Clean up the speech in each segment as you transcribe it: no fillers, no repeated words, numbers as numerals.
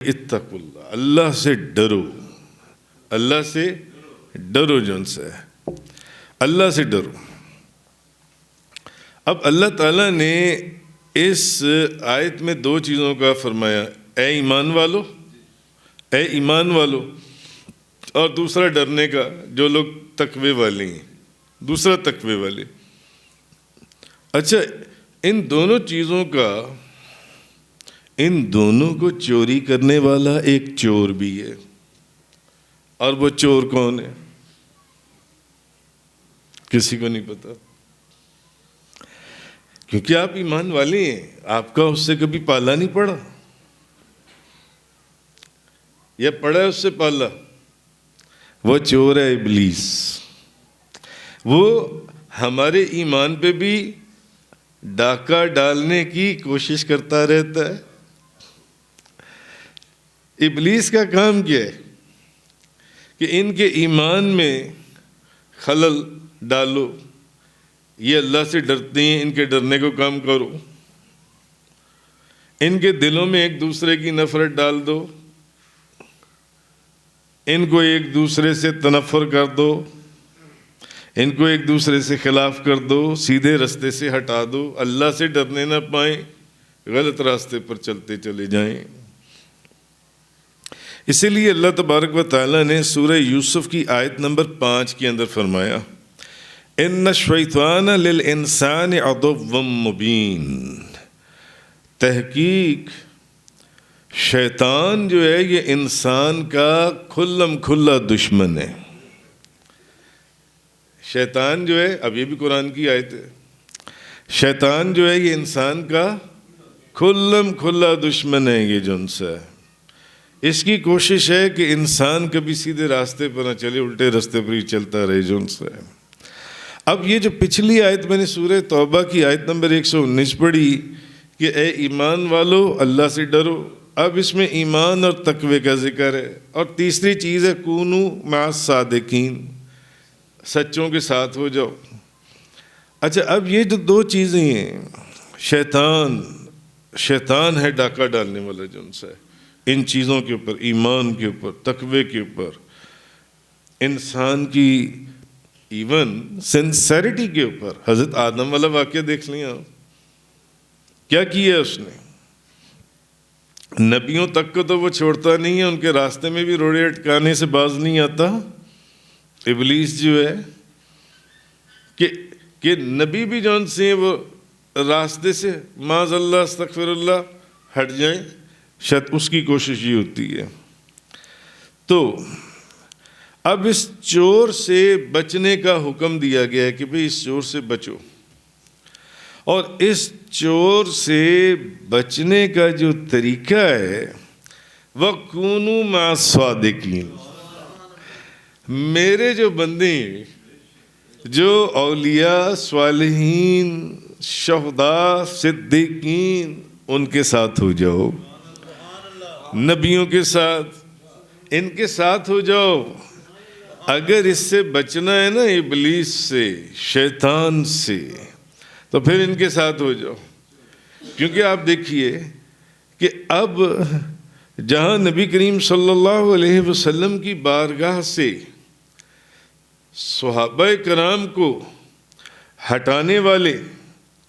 اتقوا اللہ، اللہ سے ڈرو، اللہ سے ڈرو، جن سے اللہ سے ڈرو۔ اب اللہ تعالیٰ نے اس آیت میں دو چیزوں کا فرمایا، اے ایمان والو، اے ایمان والو، اور دوسرا ڈرنے کا، جو لوگ تقوی والے ہیں، دوسرا تقوی والے۔ اچھا، ان دونوں چیزوں کا، ان دونوں کو چوری کرنے والا ایک چور بھی ہے، اور وہ چور کون ہے؟ کسی کو نہیں پتا، کیونکہ آپ ایمان والے ہیں، آپ کا اس سے کبھی پالا نہیں پڑا، یا پڑا ہے اس سے پالا؟ وہ چور ہے ابلیس۔ وہ ہمارے ایمان پہ بھی ڈاکہ ڈالنے کی کوشش کرتا رہتا ہے۔ ابلیس کا کام کیا ہے کہ ان کے ایمان میں خلل ڈالو، یہ اللہ سے ڈرتے ہیں، ان کے ڈرنے کو کام کرو، ان کے دلوں میں ایک دوسرے کی نفرت ڈال دو، ان کو ایک دوسرے سے تنفر کر دو، ان کو ایک دوسرے سے خلاف کر دو، سیدھے راستے سے ہٹا دو، اللہ سے ڈرنے نہ پائیں، غلط راستے پر چلتے چلے جائیں۔ اسی لیے اللہ تبارک و تعالیٰ نے سورہ یوسف کی آیت نمبر 5 کے اندر فرمایا، ان الشیطان للانسان عدو مبین، تحقیق شیطان جو ہے یہ انسان کا کھلم کھلا دشمن ہے۔ شیطان جو ہے، اب یہ بھی قرآن کی آیت ہے، شیطان جو ہے یہ انسان کا کھلم کھلا دشمن ہے، یہ جو ان سے اس کی کوشش ہے کہ انسان کبھی سیدھے راستے پر نہ چلے، الٹے راستے پر ہی چلتا رہے، جو ان سے۔ اب یہ جو پچھلی آیت میں نے سورہ توبہ کی آیت نمبر 119 پڑھی کہ اے ایمان والو اللہ سے ڈرو، اب اس میں ایمان اور تقوی کا ذکر ہے، اور تیسری چیز ہے کونو مع الصادقین، سچوں کے ساتھ ہو جاؤ۔ اچھا، اب یہ جو دو چیزیں ہیں، شیطان ہے ڈاکہ ڈالنے والا، جو ان سے ان چیزوں کے اوپر، ایمان کے اوپر، تقوی کے اوپر، انسان کی ایون سنسیریٹی کے اوپر۔ حضرت آدم والا واقعہ دیکھ لیں آپ، کیا کیا اس نے؟ نبیوں تک کو تو وہ چھوڑتا نہیں ہے، ان کے راستے میں بھی روڑے اٹکانے سے باز نہیں آتا۔ ابلیس جو ہے کہ نبی بھی جون سے ہیں وہ راستے سے معاذ اللہ استغفر اللہ ہٹ جائیں، شاید اس کی کوشش یہ ہوتی ہے۔ تو اب اس چور سے بچنے کا حکم دیا گیا ہے کہ بھئی اس چور سے بچو، اور اس چور سے بچنے کا جو طریقہ ہے وَكُونُوا مَعَ الصَّادِقِينَ۔ میرے جو بندے ہیں، جو اولیاء، صالحین، شہداء، صدیقین، ان کے ساتھ ہو جاؤ، نبیوں کے ساتھ، ان کے ساتھ ہو جاؤ۔ اگر اس سے بچنا ہے نا، ابلیس سے، شیطان سے، تو پھر ان کے ساتھ ہو جاؤ۔ کیونکہ آپ دیکھیے کہ اب جہاں نبی کریم صلی اللہ علیہ وسلم کی بارگاہ سے صحابہ کرام کو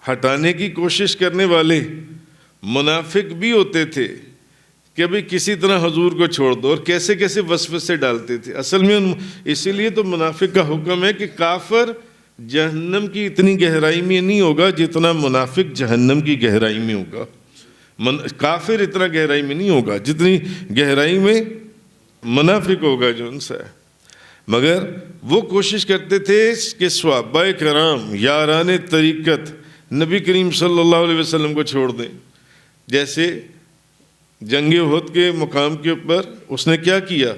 ہٹانے کی کوشش کرنے والے منافق بھی ہوتے تھے کہ ابھی کسی طرح حضور کو چھوڑ دو، اور کیسے کیسے وسوسے ڈالتے تھے۔ اصل میں اسی لیے تو منافق کا حکم ہے کہ کافر جہنم کی اتنی گہرائی میں نہیں ہوگا جتنا منافق جہنم کی گہرائی میں ہوگا۔ کافر اتنا گہرائی میں نہیں ہوگا جتنی گہرائی میں منافق ہوگا، جو ان سے۔ مگر وہ کوشش کرتے تھے کہ صحابہ کرام، یاران طریقت، نبی کریم صلی اللہ علیہ وسلم کو چھوڑ دیں۔ جیسے جنگ احد کے مقام کے اوپر اس نے کیا کیا؟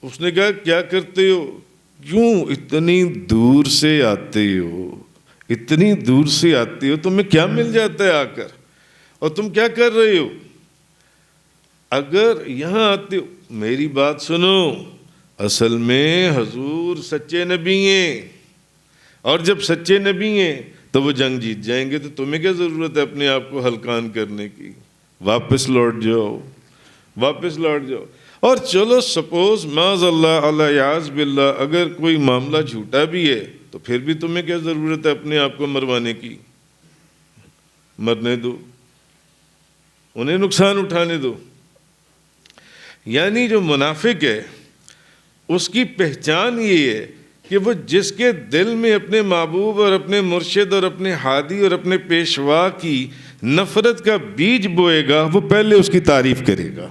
اس نے کہا کیا کرتے ہو، کیوں اتنی دور سے آتے ہو، اتنی دور سے آتے ہو، تمہیں کیا مل جاتا ہے آ کر، اور تم کیا کر رہے ہو؟ اگر یہاں آتے ہو، میری بات سنو، اصل میں حضور سچے نبی ہیں، اور جب سچے نبی ہیں تو وہ جنگ جیت جائیں گے، تو تمہیں کیا ضرورت ہے اپنے آپ کو ہلکان کرنے کی؟ واپس لوٹ جاؤ، واپس لوٹ جاؤ. اور چلو سپوز معاذ اللہ الیاذ باللہ اگر کوئی معاملہ جھوٹا بھی ہے تو پھر بھی تمہیں کیا ضرورت ہے اپنے آپ کو مروانے کی؟ مرنے دو، انہیں نقصان اٹھانے دو. یعنی جو منافق ہے اس کی پہچان یہ ہے کہ وہ جس کے دل میں اپنے محبوب اور اپنے مرشد اور اپنے ہادی اور اپنے پیشوا کی نفرت کا بیج بوئے گا وہ پہلے اس کی تعریف کرے گا،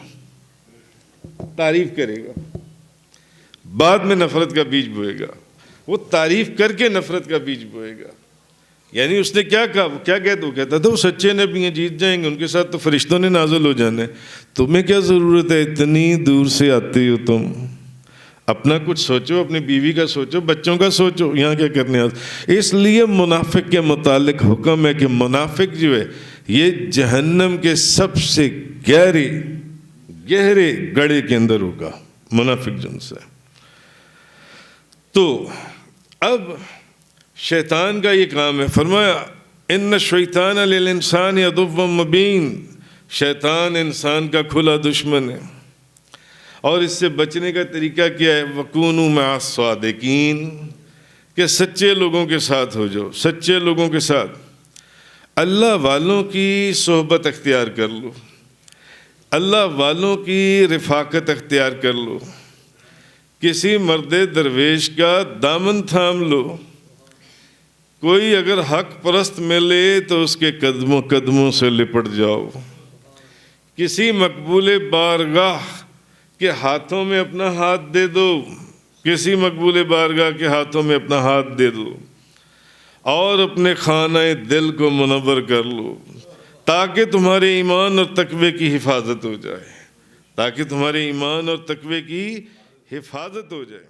بعد میں نفرت کا بیج بوئے گا. وہ تعریف کر کے نفرت کا بیج بوئے گا. یعنی اس نے کیا کہا، وہ کیا کہتا، وہ کہتا تھا وہ سچے نبی ہیں، جیت جائیں گے، ان کے ساتھ تو فرشتوں نے نازل ہو جانا ہے، تمہیں کیا ضرورت ہے، اتنی دور سے آتے ہو تم، اپنا کچھ سوچو، اپنی بیوی کا سوچو، بچوں کا سوچو، یہاں کیا کرنے آتے. اس لیے منافق کے متعلق حکم ہے کہ منافق جو ہے یہ جہنم کے سب سے گہرے گڑھے کے اندر ہوگا، منافق جن سے. تو اب شیطان کا یہ کام ہے، فرمایا ان الشیطان للانسان عدو مبین، شیطان انسان کا کھلا دشمن ہے. اور اس سے بچنے کا طریقہ کیا ہے، وَكُونُوا مَعَ الصَّادِقِينَ، کہ سچے لوگوں کے ساتھ ہو جاؤ، سچے لوگوں کے ساتھ. اللہ والوں کی صحبت اختیار کر لو، اللہ والوں کی رفاقت اختیار کر لو، کسی مرد درویش کا دامن تھام لو. کوئی اگر حق پرست ملے تو اس کے قدموں سے لپٹ جاؤ. کسی مقبول بارگاہ کے ہاتھوں میں اپنا ہاتھ دے دو، کسی مقبول بارگاہ کے ہاتھوں میں اپنا ہاتھ دے دو اور اپنے خانہ دل کو منور کر لو تاکہ تمہارے ایمان اور تقوی کی حفاظت ہو جائے، تاکہ تمہارے ایمان اور تقوی کی حفاظت ہو جائے.